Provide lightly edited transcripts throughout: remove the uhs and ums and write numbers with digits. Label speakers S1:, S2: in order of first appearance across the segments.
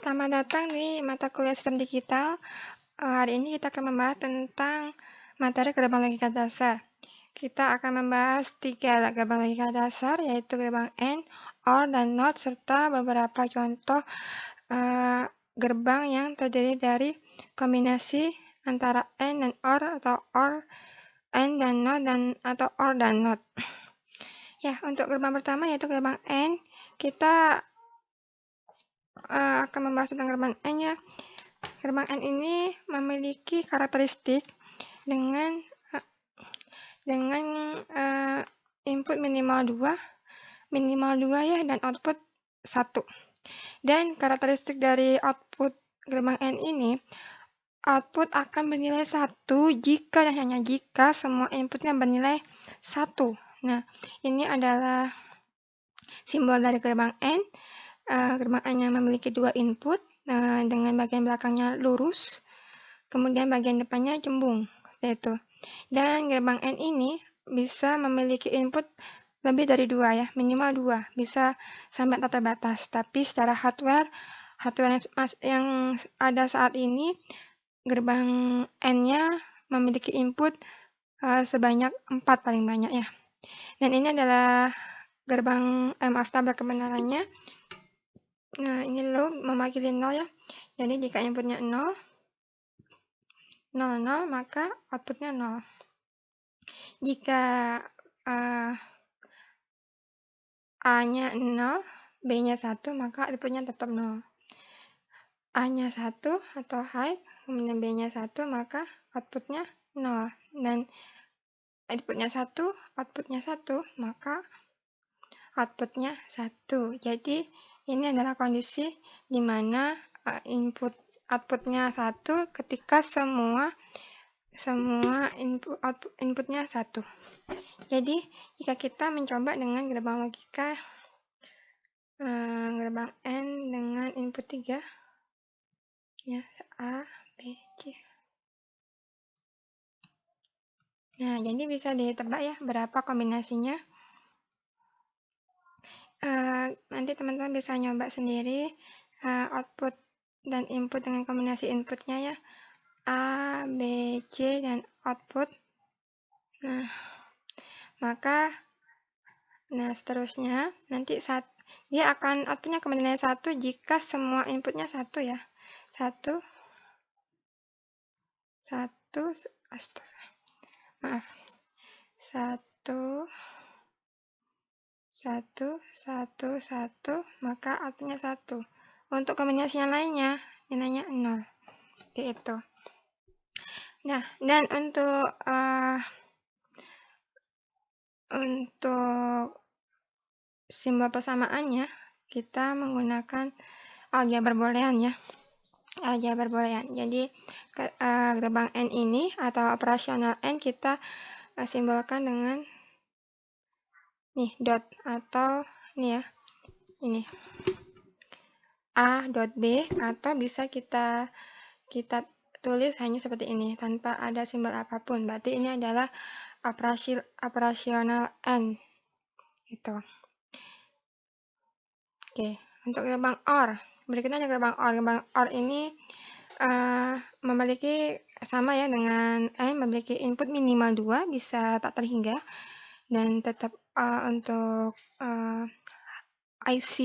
S1: Selamat datang di mata kuliah sistem digital. Hari ini kita akan membahas tentang materi gerbang logika dasar. Kita akan membahas 3 gerbang logika dasar, yaitu gerbang AND, OR, dan NOT, serta beberapa contoh gerbang yang terdiri dari kombinasi antara AND dan OR, atau OR, AND dan NOT, atau OR dan NOT. Ya, untuk gerbang pertama yaitu gerbang AND, kita akan membahas tentang gerbang AND ya. Gerbang AND ini memiliki karakteristik dengan input minimal 2 ya, dan output 1. Dan karakteristik dari output gerbang AND ini, output akan bernilai 1 jika dan hanya jika semua inputnya bernilai 1. Nah, ini adalah simbol dari gerbang AND. Gerbang AND yang memiliki 2 input dengan bagian belakangnya lurus, kemudian bagian depannya cembung, seperti itu. Dan gerbang AND ini bisa memiliki input lebih dari 2 ya, minimal 2, bisa sampai tak terbatas. Tapi secara hardware yang ada saat ini, gerbang AND-nya memiliki input sebanyak 4 paling banyak ya. Dan ini adalah tabel kebenarannya. Nah, ini low mewakili 0 ya. Jadi jika inputnya 0, 0, maka outputnya 0. Jika A-nya 0, B-nya 1, maka outputnya tetap 0. A-nya 1 atau high, kemudian B-nya 1, maka outputnya 0. Dan inputnya 1, outputnya 1, maka outputnya 1. Jadi ini adalah kondisi di mana outputnya 1 ketika semua inputnya 1. Jadi jika kita mencoba dengan gerbang logika gerbang AND dengan input 3 ya, A, B, C. Nah, jadi bisa ditebak ya berapa kombinasinya. Nanti teman-teman bisa nyoba sendiri output dan input dengan kombinasi inputnya ya, A, B, C, dan output. Nah, maka seterusnya nanti dia akan outputnya kembali 1 jika semua inputnya 1 ya. 1, maaf, 1, 1, maka outputnya 1. Untuk kombinasi yang lainnya, nilainya 0. Gitu. Nah, dan untuk simbol persamaannya, kita menggunakan aljabar boolean ya. Aljabar boolean. Jadi gerbang AND ini atau operasional AND kita simbolkan dengan dot atau ini ya, ini A dot B, atau bisa kita tulis hanya seperti ini tanpa ada simbol apapun. Berarti ini adalah operasional AND gitu. Oke, untuk gerbang OR, berikutnya ada gerbang OR. Gerbang OR ini memiliki sama ya dengan AND, memiliki input minimal 2, bisa tak terhingga, dan tetap untuk IC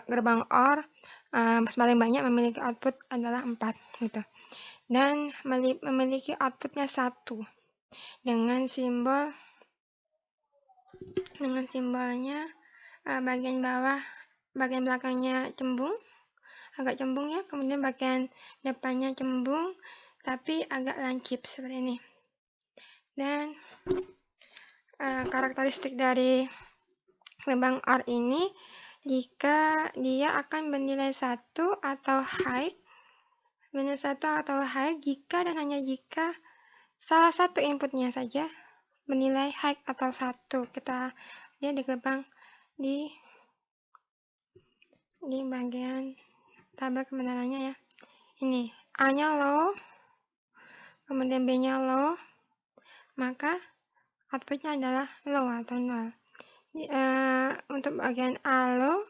S1: gerbang OR paling banyak memiliki output adalah 4 gitu. Dan memiliki outputnya 1 dengan simbolnya bagian belakangnya agak cembung ya, kemudian bagian depannya cembung tapi agak lancip seperti ini. Dan karakteristik dari gerbang OR ini, jika dia akan bernilai 1 atau high, jika dan hanya jika salah satu inputnya saja bernilai high atau 1. Kita lihat di gerbang di bagian tabel kebenarannya ya. Ini A-nya low, kemudian B-nya low, maka outputnya adalah low atau 0. Untuk bagian A low,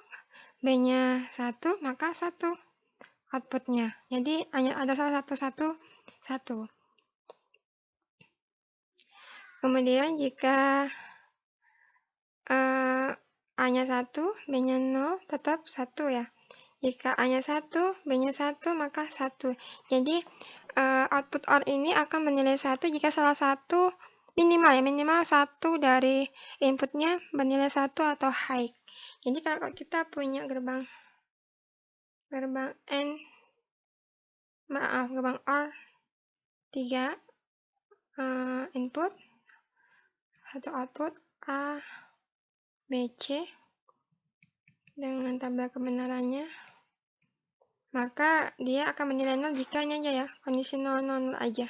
S1: B-nya 1, maka 1 outputnya. Jadi hanya ada salah satu. Kemudian jika A-nya 1, B-nya 0, tetap 1 ya. Jika A-nya 1, B-nya 1, maka 1. Jadi output OR ini akan bernilai 1 jika salah satu minimal 1 dari inputnya bernilai 1 atau high. Jadi kalau kita punya gerbang OR 3 input, 1 output A, B, C dengan tabel kebenarannya, maka dia akan bernilai 0 jika ini aja ya, kondisi 0, 0, 0 aja.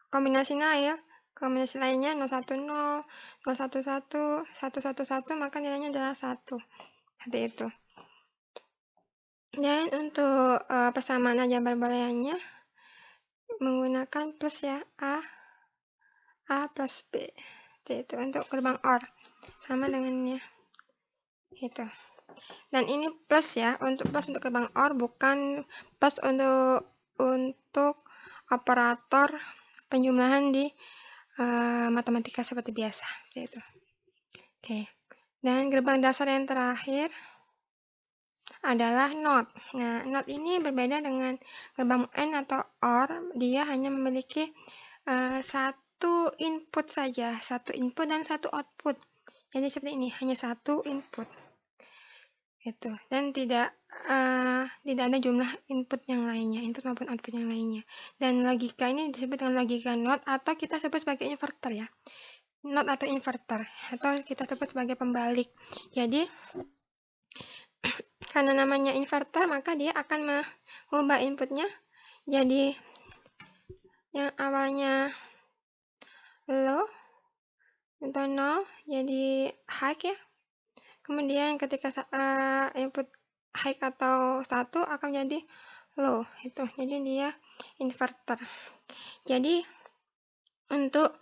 S1: Kombinasi lainnya 0, 1, 0, 0, 1, 1, 1, 1, 1, maka nilainya adalah 1. Seperti itu. Dan untuk persamaan aljabar booleannya menggunakan plus ya, A plus B. Itu untuk gerbang OR. Sama dengannya. Itu. Dan ini plus ya, untuk gerbang OR, bukan plus untuk operator penjumlahan di matematika seperti biasa. Itu. Oke. Dan gerbang dasar yang terakhir adalah NOT. Nah, NOT ini berbeda dengan gerbang AND atau OR. Dia hanya memiliki satu input saja, satu input dan satu output. Jadi seperti ini, hanya satu input. Itu. Dan tidak ada jumlah input yang lainnya, input maupun output yang lainnya. Dan logika ini disebut dengan logika NOT atau kita sebut sebagai inverter ya. NOT atau inverter, atau kita sebut sebagai pembalik. Jadi karena namanya inverter, maka dia akan mengubah inputnya jadi yang awalnya low atau 0 jadi high ya. Kemudian ketika input high atau 1 akan jadi low. Itu. Jadi dia inverter. Jadi untuk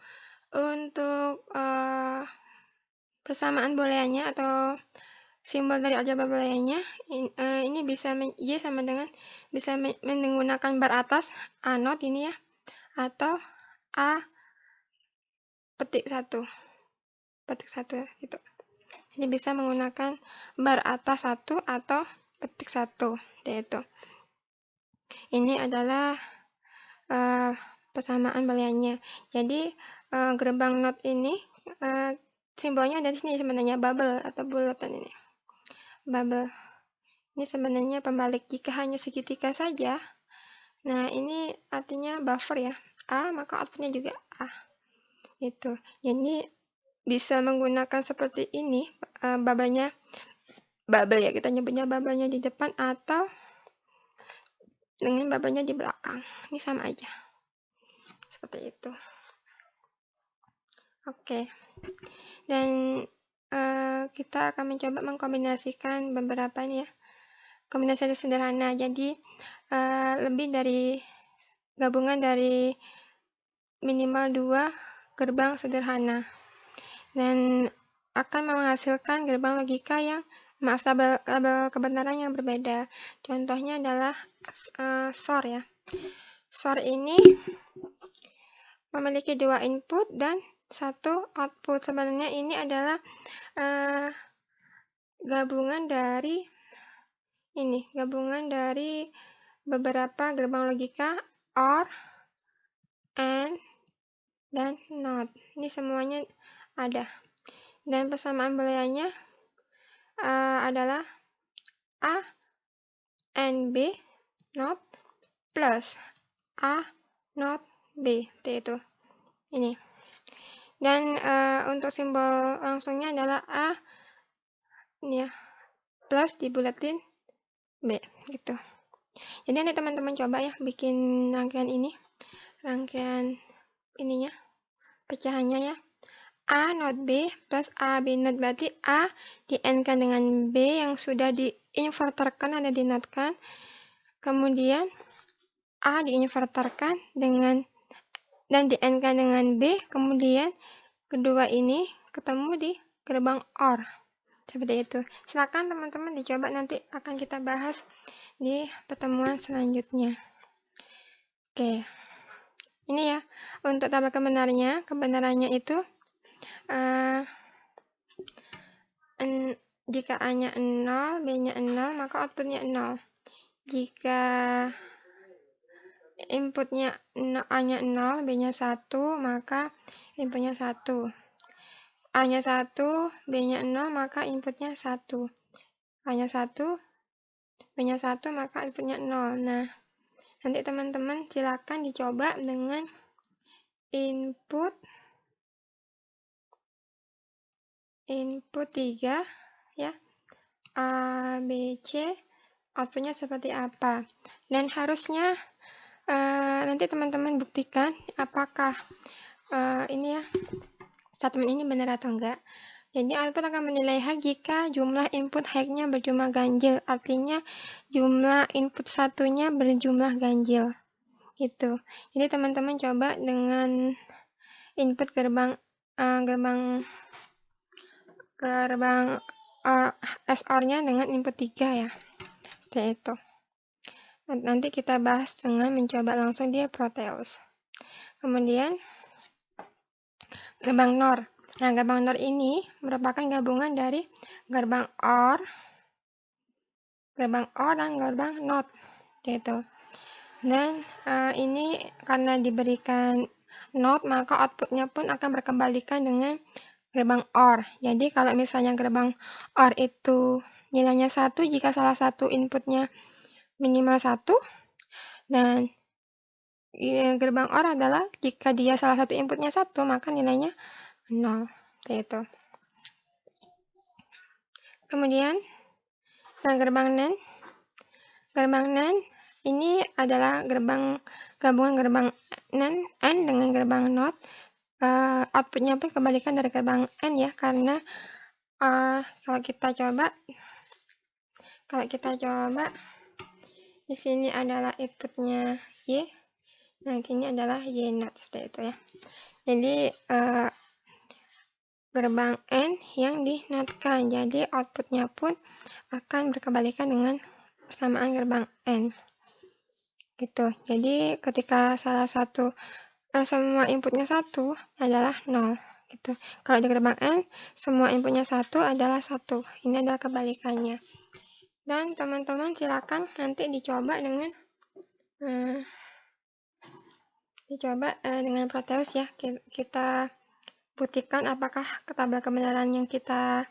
S1: persamaan booleannya atau simbol dari aljabar booleannya ini bisa Y sama dengan bisa menggunakan bar atas A not ini ya, atau A petik 1 gitu. Jadi bisa menggunakan bar atas 1 atau petik 1, yaitu. Ini adalah persamaan booleannya. Jadi gerbang not ini simbolnya dari sini sebenarnya, bubble atau bulatan ini. Bubble. Ini sebenarnya pembalik jika hanya segitiga saja. Nah, ini artinya buffer ya. A, maka outputnya juga A. Itu. Jadi bisa menggunakan seperti ini, bubble ya, kita nyebutnya bubble-nya di depan atau dengan bubble-nya di belakang. Ini sama aja. Seperti itu. Oke. Dan kita akan mencoba mengkombinasikan beberapa ini ya, kombinasi sederhana. Jadi lebih dari gabungan dari minimal 2 gerbang sederhana dan akan menghasilkan gerbang logika yang tabel kebenaran yang berbeda. Contohnya adalah SOR ya. SOR ini memiliki 2 input dan 1 output. Sebenarnya ini adalah gabungan dari beberapa gerbang logika OR, AND, dan NOT. Ini semuanya ada. Dan persamaan booleannya adalah A and B NOT plus A NOT B. Itu. Ini. Dan untuk simbol langsungnya adalah A ini ya, plus dibulatin B gitu. Jadi nanti teman-teman coba ya bikin rangkaian ininya, pecahannya ya. A not B plus A B not, berarti A di-AND-kan dengan B yang sudah di-inverterkan ada di-NOT-kan. Kemudian A di-inverterkan dan di-AND-kan dengan B, kemudian kedua ini ketemu di gerbang OR. Seperti itu. Silakan teman-teman dicoba, nanti akan kita bahas di pertemuan selanjutnya. Oke. Ini ya, untuk tabel kebenarannya itu jika A-nya 0, B-nya 0, maka outputnya 0. Jika inputnya A-nya 0, B-nya 1, maka inputnya 1. A-nya 1, B-nya 0, maka inputnya 1. A-nya 1, B-nya 1, maka inputnya 0. Nah, nanti teman-teman silakan dicoba dengan input 3 ya. A, B, C, outputnya seperti apa. Dan harusnya nanti teman-teman buktikan apakah ini ya, statement ini benar atau enggak. Jadi output akan menilai hak jika jumlah input haknya berjumlah ganjil, artinya jumlah input satunya berjumlah ganjil. Itu. Jadi teman-teman coba dengan input gerbang XOR-nya dengan input 3 ya. Seperti itu. Nanti kita bahas dengan mencoba langsung di Proteus. Kemudian gerbang NOR. Nah, gerbang NOR ini merupakan gabungan dari gerbang OR, dan gerbang NOT, gitu. Dan ini karena diberikan NOT, maka outputnya pun akan berkebalikan dengan gerbang OR. Jadi kalau misalnya gerbang OR itu nilainya 1 jika salah satu inputnya minimal 1, dan gerbang OR adalah jika dia salah satu inputnya 1, maka nilainya 0. Itu. Kemudian gerbang NAND. Gerbang NAND ini adalah gabungan gerbang NAND dengan gerbang NOT. Outputnya pun kebalikan dari gerbang N ya, karena kalau kita coba di sini adalah inputnya Y, nah ini adalah Y NOT, seperti itu ya. Jadi gerbang N yang dinotkan, jadi outputnya pun akan berkebalikan dengan persamaan gerbang N, gitu. Jadi ketika salah satu semua inputnya 1 adalah 0, gitu. Kalau di gerbang N semua inputnya 1 adalah 1. Ini adalah kebalikannya. Dan teman-teman silakan nanti dicoba dengan Proteus ya. Kita buktikan apakah tabel kebenaran yang kita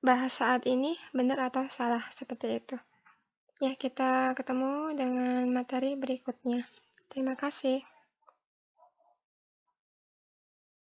S1: bahas saat ini benar atau salah, seperti itu. Ya, kita ketemu dengan materi berikutnya. Terima kasih.